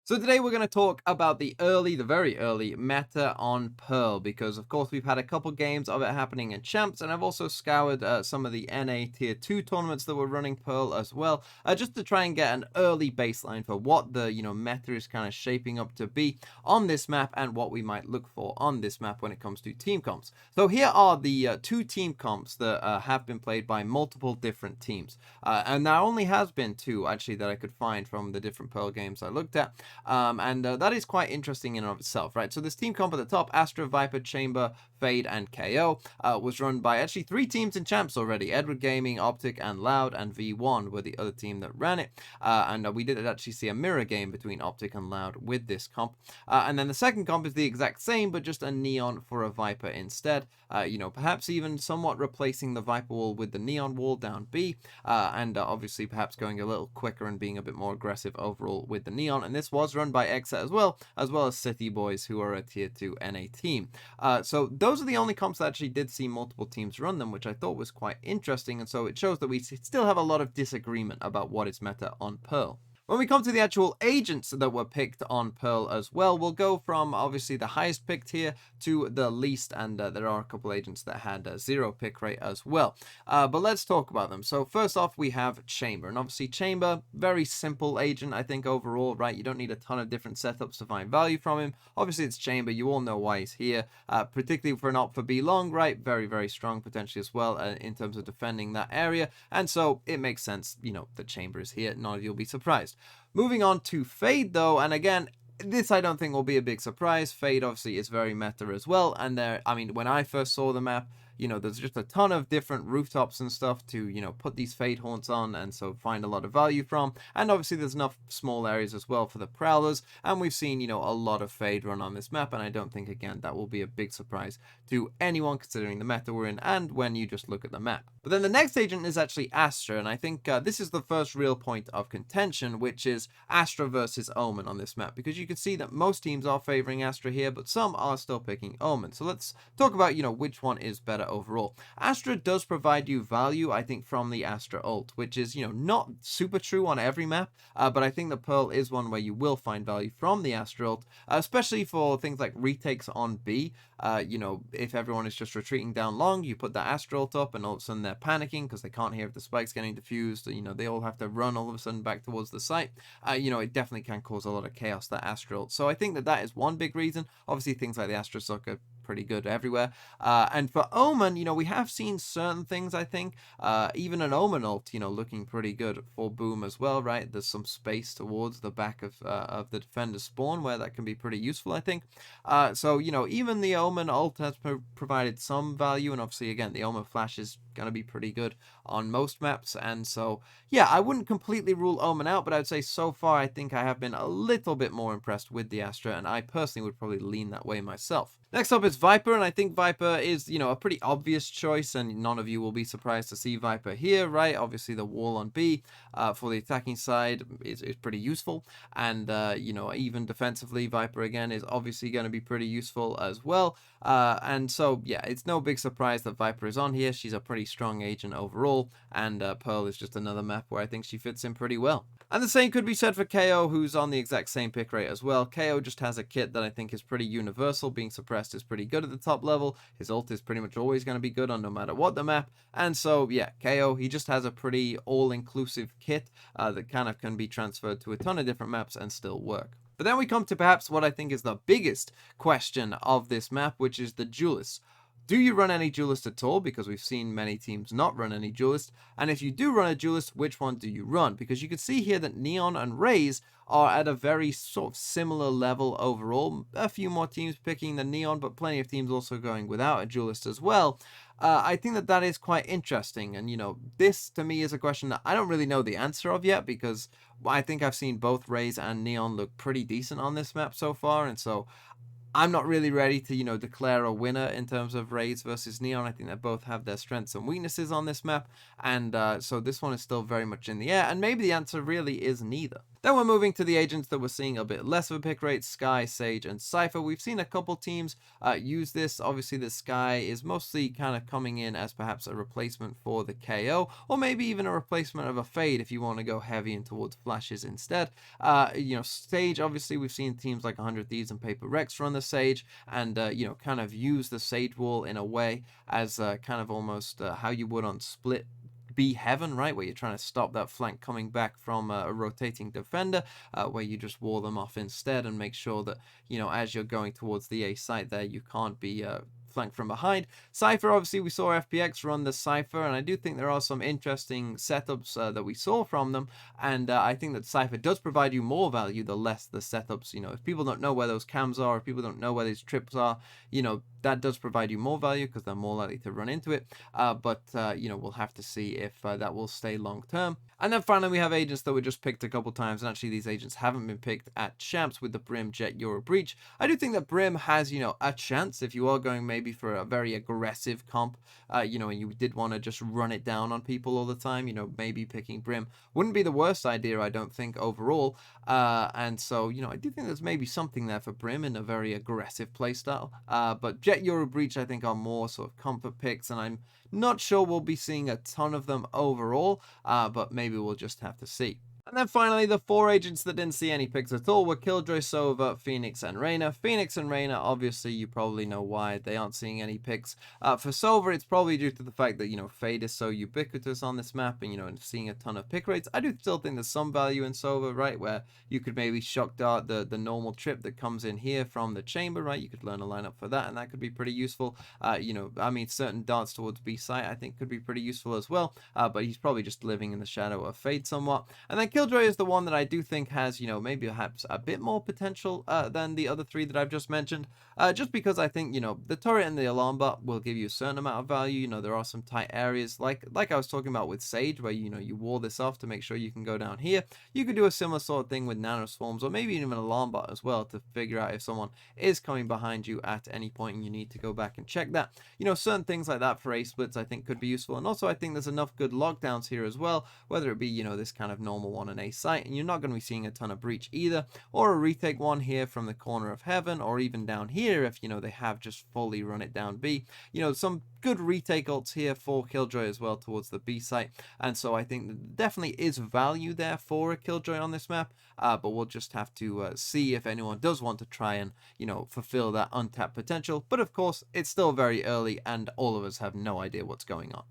So today we're going to talk about the very early meta on Pearl, because of course we've had a couple games of it happening in Champs, and I've also scoured some of the NA Tier 2 tournaments that were running Pearl as well, just to try and get an early baseline for what the, meta is kind of shaping up to be on this map and what we might look for on this map when it comes to team comps. So here are the two team comps that have been played by multiple different teams, and there only has been two actually that I could find from the different Pearl games I looked at. And that is quite interesting in and of itself, right? So this team comp at the top, Astra, Viper, Chamber, Fade, and KO, was run by actually three teams in Champs already. Edward Gaming, Optic, and Loud, and V1 were the other team that ran it. And we did actually see a mirror game between Optic and Loud with this comp. And then the second comp is the exact same, but just a Neon for a Viper instead. Perhaps even somewhat replacing the Viper wall with the Neon wall down B. And obviously perhaps going a little quicker and being a bit more aggressive overall with the Neon. And this was run by Exa as well as City Boys, who are a tier 2 NA team. So those are the only comps that actually did see multiple teams run them, which I thought was quite interesting, and so it shows that we still have a lot of disagreement about what is meta on Pearl. When we come to the actual agents that were picked on Pearl as well, we'll go from obviously the highest picked here to the least, and there are a couple agents that had a 0 pick rate as well. But let's talk about them. So first off, we have Chamber, and obviously Chamber, very simple agent, I think overall, right? You don't need a ton of different setups to find value from him. Obviously it's Chamber, you all know why he's here, particularly for an op for B long, right? Very, very strong potentially as well in terms of defending that area, and so it makes sense, the Chamber is here, none of you'll be surprised. Moving on to Fade though, and again, this I don't think will be a big surprise. Fade obviously is very meta as well, and when I first saw the map, there's just a ton of different rooftops and stuff to, put these Fade haunts on, and so find a lot of value from. And obviously there's enough small areas as well for the Prowlers, and we've seen, a lot of Fade run on this map, and I don't think, again, that will be a big surprise to anyone considering the meta we're in and when you just look at the map. But then the next agent is actually Astra, and I think this is the first real point of contention, which is Astra versus Omen on this map, because you can see that most teams are favoring Astra here, but some are still picking Omen. So let's talk about, which one is better overall. Astra does provide you value, I think, from the Astra ult, which is, not super true on every map, but I think the Pearl is one where you will find value from the Astra ult, especially for things like retakes on B. If everyone is just retreating down long, you put that Astra ult up, and all of a sudden they're panicking because they can't hear if the spike's getting defused. They all have to run all of a sudden back towards the site. It definitely can cause a lot of chaos, that Astra ult. So I think that is one big reason. Obviously, things like the Astra suck are pretty good everywhere. And for Omen, we have seen certain things, I think. Even an Omen ult, looking pretty good for Boom as well, right? There's some space towards the back of the defender's spawn where that can be pretty useful, I think. So, even the Omen ult has provided some value, and obviously, again, the Omen flash is going to be pretty good on most maps, and so, yeah, I wouldn't completely rule Omen out, but I'd say so far, I think I have been a little bit more impressed with the Astra, and I personally would probably lean that way myself. Next up is Viper, and I think Viper is, a pretty obvious choice, and none of you will be surprised to see Viper here, right? Obviously, the wall on B for the attacking side is pretty useful, and, even defensively, Viper, again, is obviously going to be pretty useful as well, and so, yeah, it's no big surprise that Viper is on here. She's a pretty strong agent overall, and Pearl is just another map where I think she fits in pretty well. And the same could be said for KO, who's on the exact same pick rate as well. KO just has a kit that I think is pretty universal. Being suppressed is pretty good at the top level. His ult is pretty much always going to be good on no matter what the map. And so, yeah, KO, he just has a pretty all-inclusive kit that kind of can be transferred to a ton of different maps and still work. But then we come to perhaps what I think is the biggest question of this map, which is the duelist. Do you run any duelist at all? Because we've seen many teams not run any duelist. And if you do run a duelist, which one do you run? Because you can see here that Neon and Raze are at a very sort of similar level overall. A few more teams picking the Neon, but plenty of teams also going without a duelist as well. I think that is quite interesting. And, this to me is a question that I don't really know the answer of yet, because I think I've seen both Raze and Neon look pretty decent on this map so far. And so I'm not really ready to, declare a winner in terms of Raze versus Neon. I think they both have their strengths and weaknesses on this map, and so this one is still very much in the air, and maybe the answer really is neither. Then we're moving to the agents that we're seeing a bit less of a pick rate, Sky, Sage, and Cypher. We've seen a couple teams use this. Obviously, the Sky is mostly kind of coming in as perhaps a replacement for the KO, or maybe even a replacement of a Fade if you want to go heavy in towards flashes instead. Sage, obviously, we've seen teams like 100 Thieves and Paper Rex run the Sage, and, kind of use the Sage wall in a way as kind of almost how you would on Split be heaven, right? Where you're trying to stop that flank coming back from a rotating defender, where you just wall them off instead and make sure that, as you're going towards the A site there, you can't be flanked from behind. Cypher, obviously, we saw FPX run the Cypher, and I do think there are some interesting setups that we saw from them. And I think that Cypher does provide you more value the less the setups. If people don't know where those cams are, if people don't know where these trips are, that does provide you more value because they're more likely to run into it. But we'll have to see if that will stay long term. And then finally, we have agents that were just picked a couple times, and actually these agents haven't been picked at champs with the Brim, Jet, Euro, Breach. I do think that Brim has, a chance if you are going maybe for a very aggressive comp, and you did want to just run it down on people all the time, maybe picking Brim wouldn't be the worst idea, I don't think, overall. And so, I do think there's maybe something there for Brim in a very aggressive playstyle. But Jet, Euro, Breach, I think, are more sort of comfort picks, and I'm not sure we'll be seeing a ton of them overall, but maybe we'll just have to see. And then finally, the four agents that didn't see any picks at all were Killjoy, Sova, Phoenix, and Reyna. Phoenix and Reyna, obviously, you probably know why they aren't seeing any picks. For Sova, it's probably due to the fact that, Fade is so ubiquitous on this map and, seeing a ton of pick rates. I do still think there's some value in Sova, right, where you could maybe shock dart the normal trip that comes in here from the chamber, right? You could learn a lineup for that, and that could be pretty useful. Certain darts towards B site, I think, could be pretty useful as well, but he's probably just living in the shadow of Fade somewhat. And then Killjoy is the one that I do think has, maybe perhaps a bit more potential than the other three that I've just mentioned, just because I think, the turret and the alarm bot will give you a certain amount of value. There are some tight areas, like I was talking about with Sage, where, you wall this off to make sure you can go down here. You could do a similar sort of thing with nano swarms, or maybe even an alarm bot as well, to figure out if someone is coming behind you at any point and you need to go back and check that. Certain things like that for A splits I think could be useful, and also I think there's enough good lockdowns here as well, whether it be, this kind of normal one in A site, and you're not going to be seeing a ton of breach either, or a retake one here from the corner of heaven, or even down here if, they have just fully run it down B. Some good retake ults here for Killjoy as well towards the B site, and so I think there definitely is value there for a Killjoy on this map, but we'll just have to see if anyone does want to try and, fulfill that untapped potential. But of course, it's still very early, and all of us have no idea what's going on.